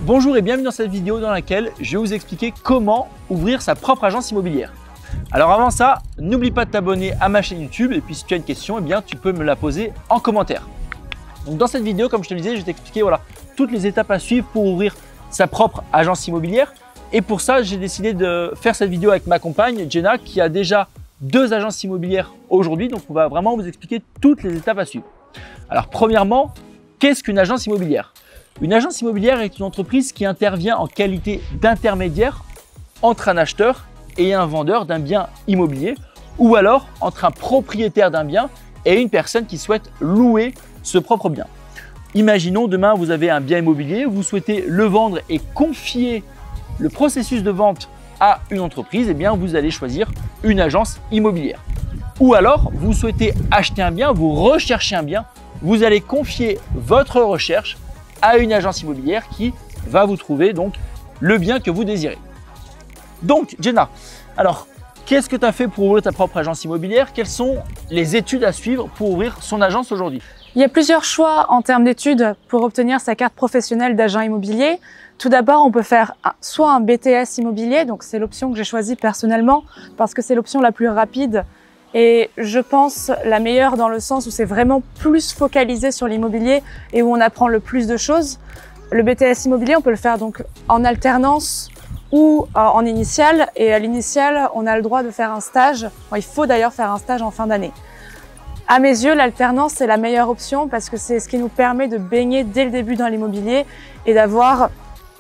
Bonjour et bienvenue dans cette vidéo dans laquelle je vais vous expliquer comment ouvrir sa propre agence immobilière. Alors avant ça, n'oublie pas de t'abonner à ma chaîne YouTube et puis si tu as une question, eh bien, tu peux me la poser en commentaire. Donc dans cette vidéo, comme je te le disais, je vais t'expliquer toutes les étapes à suivre pour ouvrir sa propre agence immobilière. Et pour ça, j'ai décidé de faire cette vidéo avec ma compagne Jenna qui a déjà 2 agences immobilières aujourd'hui. Donc on va vraiment vous expliquer toutes les étapes à suivre. Alors premièrement, qu'est-ce qu'une agence immobilière ? Une agence immobilière est une entreprise qui intervient en qualité d'intermédiaire entre un acheteur et un vendeur d'un bien immobilier ou alors entre un propriétaire d'un bien et une personne qui souhaite louer ce propre bien. Imaginons demain vous avez un bien immobilier, vous souhaitez le vendre et confier le processus de vente à une entreprise, eh bien vous allez choisir une agence immobilière. Ou alors vous souhaitez acheter un bien, vous recherchez un bien, vous allez confier votre recherche à une agence immobilière qui va vous trouver donc le bien que vous désirez. Donc Jenna, alors qu'est-ce que tu as fait pour ouvrir ta propre agence immobilière? Quelles sont les études à suivre pour ouvrir son agence aujourd'hui? Il y a plusieurs choix en termes d'études pour obtenir sa carte professionnelle d'agent immobilier. Tout d'abord, on peut faire soit un BTS immobilier, donc c'est l'option que j'ai choisie personnellement parce que c'est l'option la plus rapide et je pense la meilleure dans le sens où c'est vraiment plus focalisé sur l'immobilier et où on apprend le plus de choses. Le BTS immobilier, on peut le faire donc en alternance ou en initiale. Et à l'initiale, on a le droit de faire un stage. Bon, il faut d'ailleurs faire un stage en fin d'année. À mes yeux, l'alternance, c'est la meilleure option parce que c'est ce qui nous permet de baigner dès le début dans l'immobilier et d'avoir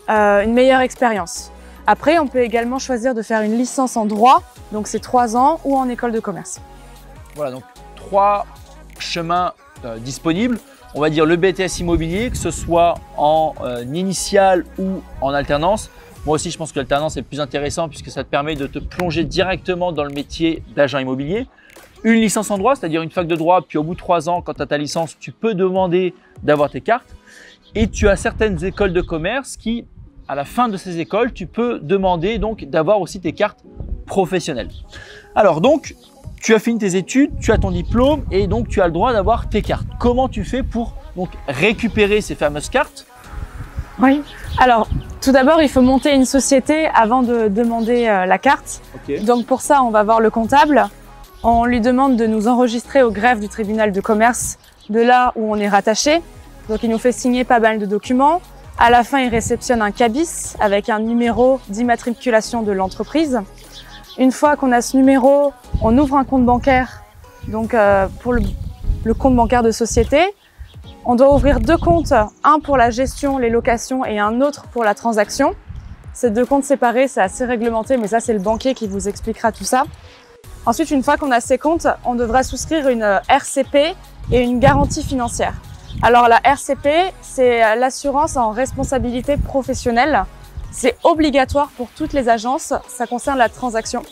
une meilleure expérience. Après, on peut également choisir de faire une licence en droit, donc c'est 3 ans, ou en école de commerce. Voilà, donc 3 chemins disponibles. On va dire le BTS immobilier, que ce soit en initial ou en alternance. Moi aussi, je pense que l'alternance est le plus intéressant puisque ça te permet de te plonger directement dans le métier d'agent immobilier. Une licence en droit, c'est-à-dire une fac de droit, puis au bout de 3 ans, quand tu as ta licence, tu peux demander d'avoir tes cartes. Et tu as certaines écoles de commerce qui, à la fin de ces écoles, tu peux demander donc d'avoir aussi tes cartes professionnelles. Alors donc, tu as fini tes études, tu as ton diplôme et donc tu as le droit d'avoir tes cartes. Comment tu fais pour donc récupérer ces fameuses cartes? Oui, alors tout d'abord, il faut monter une société avant de demander la carte. Okay. Donc pour ça, on va voir le comptable. On lui demande de nous enregistrer au greffe du tribunal de commerce de là où on est rattaché. Donc il nous fait signer pas mal de documents. À la fin, il réceptionne un cabis avec un numéro d'immatriculation de l'entreprise. Une fois qu'on a ce numéro, on ouvre un compte bancaire donc pour le compte bancaire de société. On doit ouvrir 2 comptes, un pour la gestion, les locations et un autre pour la transaction. Ces 2 comptes séparés, c'est assez réglementé, mais ça, c'est le banquier qui vous expliquera tout ça. Ensuite, une fois qu'on a ces comptes, on devra souscrire une RCP et une garantie financière. Alors la RCP, c'est l'assurance en responsabilité professionnelle. C'est obligatoire pour toutes les agences, ça concerne la transaction.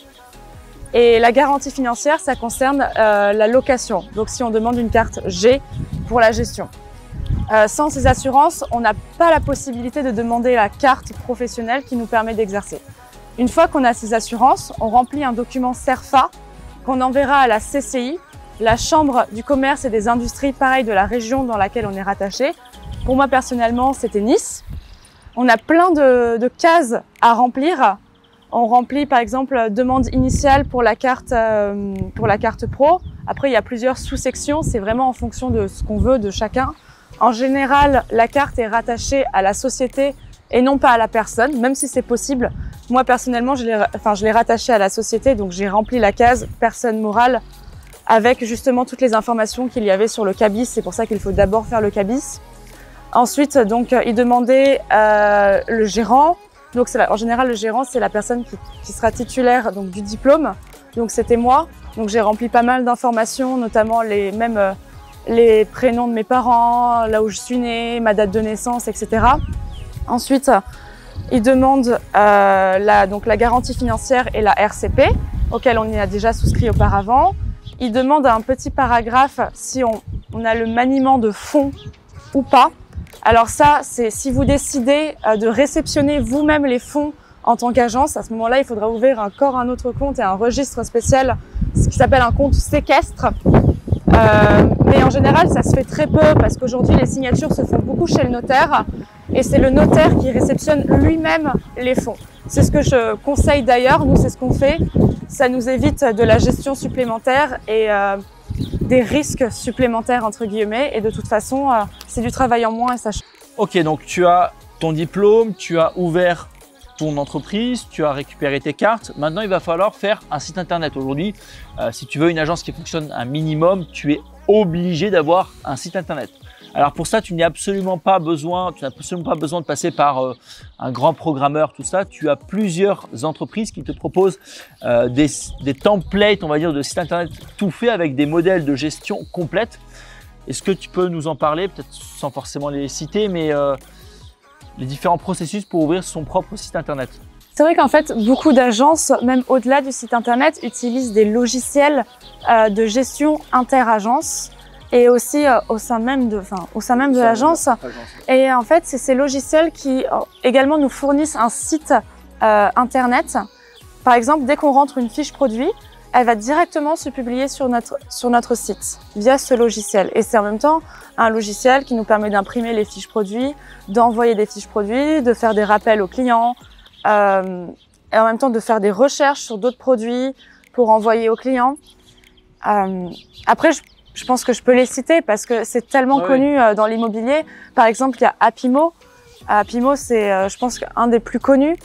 Et la garantie financière, ça concerne la location. Donc si on demande une carte G pour la gestion. Sans ces assurances, on n'a pas la possibilité de demander la carte professionnelle qui nous permet d'exercer. Une fois qu'on a ces assurances, on remplit un document CERFA qu'on enverra à la CCI, la Chambre du commerce et des industries, pareil, de la région dans laquelle on est rattaché. Pour moi, personnellement, c'était Nice. On a plein de cases à remplir. On remplit, par exemple, demande initiale pour la carte pro. Après, il y a plusieurs sous-sections. C'est vraiment en fonction de ce qu'on veut de chacun. En général, la carte est rattachée à la société et non pas à la personne, même si c'est possible. Moi, personnellement, je l'ai rattachée à la société, donc j'ai rempli la case personne morale avec justement toutes les informations qu'il y avait sur le cabis. C'est pour ça qu'il faut d'abord faire le cabis. Ensuite, donc, il demandait le gérant. Donc, en général, le gérant, c'est la personne qui sera titulaire donc, du diplôme. Donc, c'était moi. Donc, j'ai rempli pas mal d'informations, notamment les prénoms de mes parents, là où je suis née, ma date de naissance, etc. Ensuite, il demande donc la garantie financière et la RCP, auquel on y a déjà souscrit auparavant. Il demande un petit paragraphe si on on a le maniement de fonds ou pas. Alors ça, c'est si vous décidez de réceptionner vous-même les fonds en tant qu'agence, à ce moment-là, il faudra ouvrir encore un autre compte et un registre spécial, ce qui s'appelle un compte séquestre. Mais en général, ça se fait très peu parce qu'aujourd'hui, les signatures se font beaucoup chez le notaire et c'est le notaire qui réceptionne lui-même les fonds. C'est ce que je conseille d'ailleurs, nous c'est ce qu'on fait. Ça nous évite de la gestion supplémentaire et des risques supplémentaires entre guillemets et de toute façon, c'est du travail en moins et ça change. Ok, donc tu as ton diplôme, tu as ouvert ton entreprise, tu as récupéré tes cartes. Maintenant, il va falloir faire un site internet. Aujourd'hui, si tu veux une agence qui fonctionne un minimum, tu es obligé d'avoir un site internet. Alors pour ça, tu n'as absolument pas besoin de passer par un grand programmeur, tout ça. Tu as plusieurs entreprises qui te proposent des templates, on va dire, de sites internet tout fait avec des modèles de gestion complètes. Est-ce que tu peux nous en parler, peut-être sans forcément les citer, mais les différents processus pour ouvrir son propre site internet? C'est vrai qu'en fait, beaucoup d'agences, même au-delà du site internet, utilisent des logiciels de gestion inter-agence et aussi au sein même de l'agence. Et en fait, c'est ces logiciels qui également nous fournissent un site internet. Par exemple, dès qu'on rentre une fiche produit, elle va directement se publier sur notre site via ce logiciel. Et c'est en même temps un logiciel qui nous permet d'imprimer les fiches produits, d'envoyer des fiches produits, de faire des rappels aux clients et en même temps de faire des recherches sur d'autres produits pour envoyer aux clients. Après, je pense que je peux les citer parce que c'est tellement connu dans l'immobilier. Par exemple, il y a Apimo. Apimo, c'est je pense un des plus connus.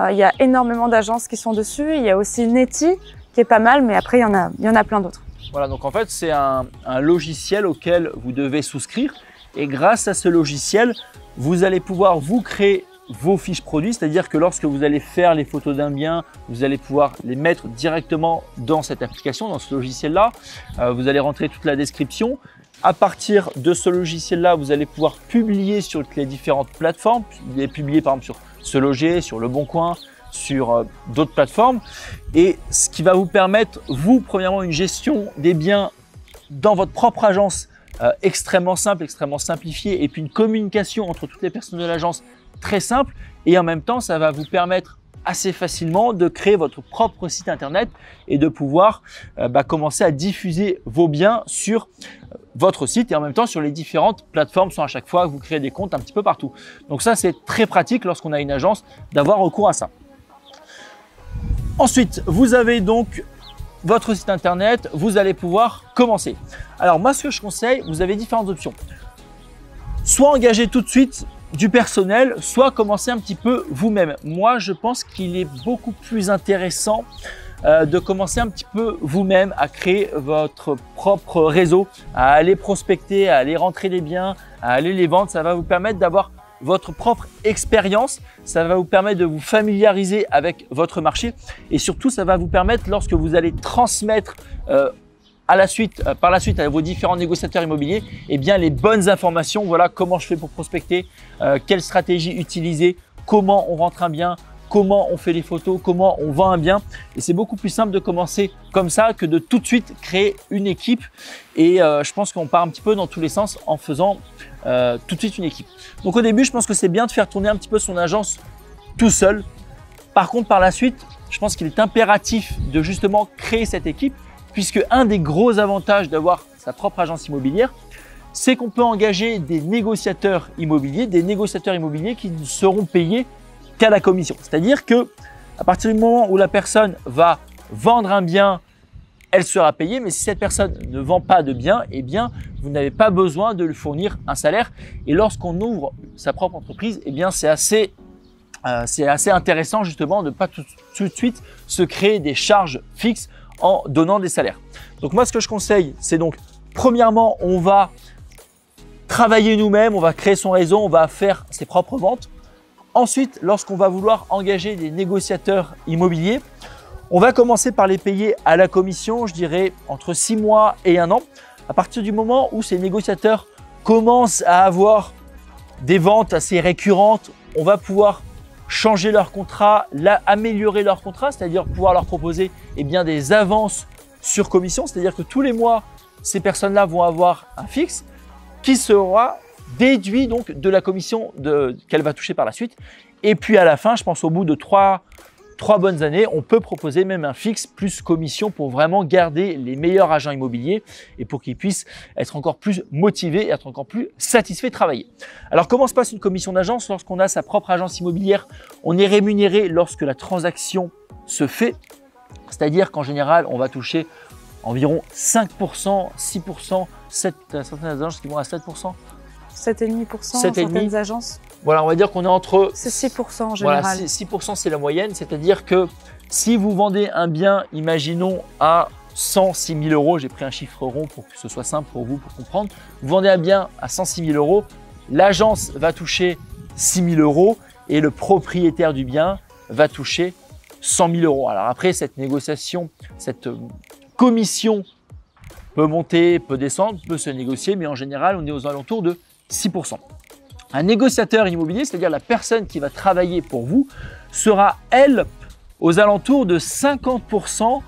Il y a énormément d'agences qui sont dessus. Il y a aussi Neti qui est pas mal, mais après, il y en a plein d'autres. Voilà, donc en fait, c'est un logiciel auquel vous devez souscrire. Et grâce à ce logiciel, vous allez pouvoir vous créer vos fiches produits. C'est-à-dire que lorsque vous allez faire les photos d'un bien, vous allez pouvoir les mettre directement dans cette application, dans ce logiciel-là. Vous allez rentrer toute la description. À partir de ce logiciel-là, vous allez pouvoir publier sur les différentes plateformes. Les publier par exemple sur Se Loger, sur Le Bon Coin, sur d'autres plateformes, et ce qui va vous permettre, vous, premièrement, une gestion des biens dans votre propre agence extrêmement simple, extrêmement simplifiée, et puis une communication entre toutes les personnes de l'agence très simple, et en même temps, ça va vous permettre assez facilement de créer votre propre site internet et de pouvoir commencer à diffuser vos biens sur votre site et en même temps sur les différentes plateformes sans à chaque fois que vous créez des comptes un petit peu partout. Donc ça, c'est très pratique lorsqu'on a une agence d'avoir recours à ça. Ensuite, vous avez donc votre site internet, vous allez pouvoir commencer. Alors moi, ce que je conseille, vous avez différentes options. Soit engager tout de suite du personnel, soit commencer un petit peu vous-même. Moi, je pense qu'il est beaucoup plus intéressant de commencer un petit peu vous-même à créer votre propre réseau, à aller prospecter, à aller rentrer des biens, à aller les vendre. Ça va vous permettre d'avoir votre propre expérience, ça va vous permettre de vous familiariser avec votre marché et surtout ça va vous permettre, lorsque vous allez transmettre par la suite à vos différents négociateurs immobiliers, eh bien les bonnes informations. Voilà comment je fais pour prospecter, quelle stratégie utiliser, comment on rentre un bien, comment on fait les photos, comment on vend un bien. Et c'est beaucoup plus simple de commencer comme ça que de tout de suite créer une équipe. Et je pense qu'on part un petit peu dans tous les sens en faisant tout de suite une équipe. Donc au début, je pense que c'est bien de faire tourner un petit peu son agence tout seul. Par contre, par la suite, je pense qu'il est impératif de justement créer cette équipe, puisque un des gros avantages d'avoir sa propre agence immobilière, c'est qu'on peut engager des négociateurs immobiliers qui ne seront payés qu'à la commission. C'est-à-dire que à partir du moment où la personne va vendre un bien, elle sera payée, mais si cette personne ne vend pas de bien, eh bien, vous n'avez pas besoin de lui fournir un salaire. Et lorsqu'on ouvre sa propre entreprise, eh bien, c'est assez intéressant justement de ne pas tout de suite se créer des charges fixes en donnant des salaires. Donc moi, ce que je conseille, c'est donc premièrement, on va travailler nous-mêmes, on va créer son réseau, on va faire ses propres ventes. Ensuite, lorsqu'on va vouloir engager des négociateurs immobiliers, on va commencer par les payer à la commission, je dirais entre 6 mois et 1 an. À partir du moment où ces négociateurs commencent à avoir des ventes assez récurrentes, on va pouvoir changer leur contrat, améliorer leur contrat, c'est-à-dire pouvoir leur proposer des avances sur commission, c'est-à-dire que tous les mois, ces personnes-là vont avoir un fixe qui sera déduit donc de la commission qu'elle va toucher par la suite. Et puis à la fin, je pense au bout de trois bonnes années, on peut proposer même un fixe plus commission pour vraiment garder les meilleurs agents immobiliers et pour qu'ils puissent être encore plus motivés et être encore plus satisfaits de travailler. Alors comment se passe une commission d'agence? Lorsqu'on a sa propre agence immobilière, on est rémunéré lorsque la transaction se fait, c'est-à-dire qu'en général, on va toucher environ 5%, 6%, certaines agences qui vont à 7%. 7,5% certaines agences. Voilà, on va dire qu'on est entre… C'est 6% en général. Voilà, 6% c'est la moyenne, c'est-à-dire que si vous vendez un bien, imaginons à 106 000 euros, j'ai pris un chiffre rond pour que ce soit simple pour vous pour comprendre, vous vendez un bien à 106 000 euros, l'agence va toucher 6 000 euros et le propriétaire du bien va toucher 100 000 euros. Alors après, cette négociation, cette commission peut monter, peut descendre, peut se négocier, mais en général, on est aux alentours de 6%. Un négociateur immobilier, c'est-à-dire la personne qui va travailler pour vous, sera, elle, aux alentours de 50%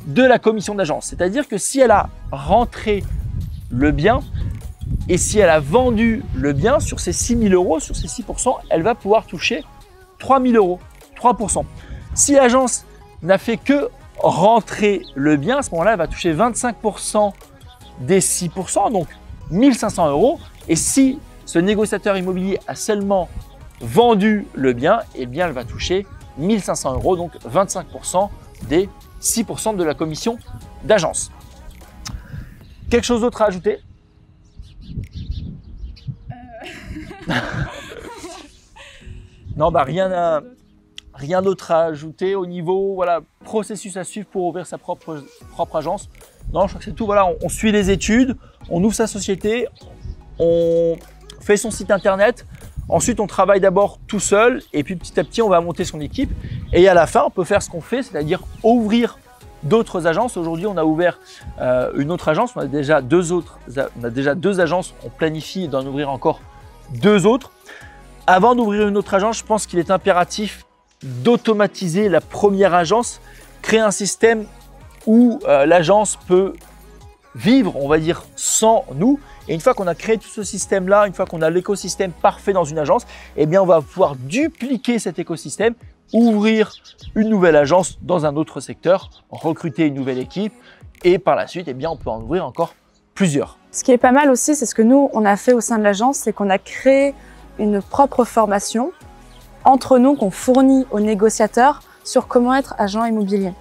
de la commission d'agence. C'est-à-dire que si elle a rentré le bien et si elle a vendu le bien sur ces 6 000 euros, sur ces 6%, elle va pouvoir toucher 3 000 euros, 3%. Si l'agence n'a fait que rentrer le bien, à ce moment-là, elle va toucher 25% des 6%, donc 1 500 euros. Et si ce négociateur immobilier a seulement vendu le bien, eh bien, elle va toucher 1 500 euros, donc 25% des 6% de la commission d'agence. Quelque chose d'autre à ajouter? Non, bah rien d'autre à ajouter au niveau voilà, processus à suivre pour ouvrir sa propre agence. Non, je crois que c'est tout. Voilà, on suit les études, on ouvre sa société, on fait son site internet. Ensuite, on travaille d'abord tout seul et puis petit à petit, on va monter son équipe. Et à la fin, on peut faire ce qu'on fait, c'est-à-dire ouvrir d'autres agences. Aujourd'hui, on a ouvert une autre agence. On a déjà deux agences. On planifie d'en ouvrir encore 2 autres. Avant d'ouvrir une autre agence, je pense qu'il est impératif d'automatiser la première agence, créer un système où l'agence peut vivre, on va dire, sans nous. Et une fois qu'on a créé tout ce système-là, une fois qu'on a l'écosystème parfait dans une agence, eh bien, on va pouvoir dupliquer cet écosystème, ouvrir une nouvelle agence dans un autre secteur, recruter une nouvelle équipe et par la suite, eh bien, on peut en ouvrir encore plusieurs. Ce qui est pas mal aussi, c'est ce que nous, on a fait au sein de l'agence, c'est qu'on a créé une propre formation entre nous qu'on fournit aux négociateurs sur comment être agent immobilier.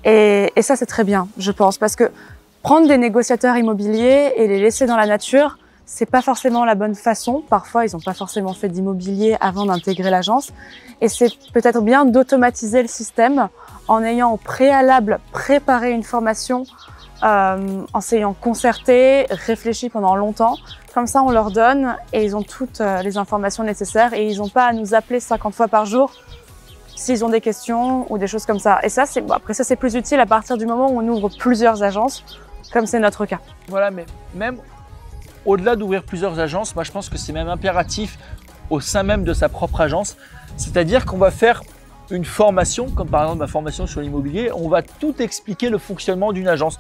Et ça, c'est très bien, je pense, parce que prendre des négociateurs immobiliers et les laisser dans la nature, c'est pas forcément la bonne façon. Parfois, ils n'ont pas forcément fait d'immobilier avant d'intégrer l'agence. Et c'est peut-être bien d'automatiser le système en ayant au préalable préparé une formation, en s'ayant concerté, réfléchi pendant longtemps. Comme ça, on leur donne et ils ont toutes les informations nécessaires et ils n'ont pas à nous appeler 50 fois par jour s'ils ont des questions ou des choses comme ça. Et ça, après ça, c'est plus utile à partir du moment où on ouvre plusieurs agences, comme c'est notre cas. Voilà, mais même au-delà d'ouvrir plusieurs agences, moi je pense que c'est même impératif au sein même de sa propre agence. C'est-à-dire qu'on va faire une formation, comme par exemple ma formation sur l'immobilier, on va tout expliquer le fonctionnement d'une agence.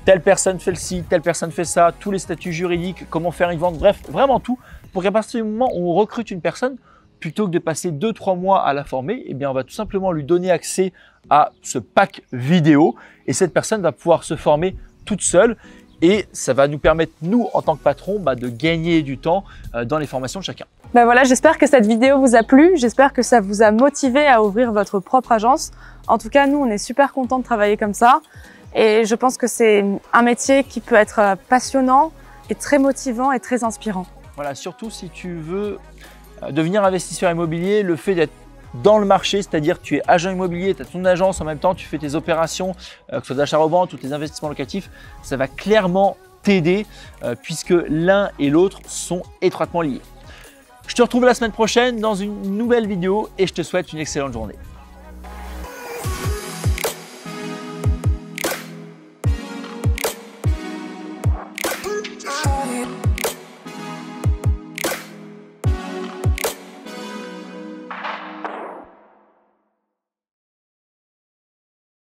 Telle personne fait le site, telle personne fait ça, tous les statuts juridiques, comment faire une vente, bref, vraiment tout. Pour qu'à partir du moment où on recrute une personne, plutôt que de passer 2-3 mois à la former, eh bien on va tout simplement lui donner accès à ce pack vidéo et cette personne va pouvoir se former toute seule et ça va nous permettre, nous, en tant que patron, de gagner du temps dans les formations de chacun. Voilà, j'espère que cette vidéo vous a plu, j'espère que ça vous a motivé à ouvrir votre propre agence. En tout cas, nous, on est super contents de travailler comme ça et je pense que c'est un métier qui peut être passionnant et très motivant et très inspirant. Voilà, surtout si tu veux devenir investisseur immobilier, le fait d'être dans le marché, c'est-à-dire tu es agent immobilier, tu as ton agence, en même temps tu fais tes opérations, que ce soit d'achat-revente ou tes investissements locatifs, ça va clairement t'aider puisque l'un et l'autre sont étroitement liés. Je te retrouve la semaine prochaine dans une nouvelle vidéo et je te souhaite une excellente journée.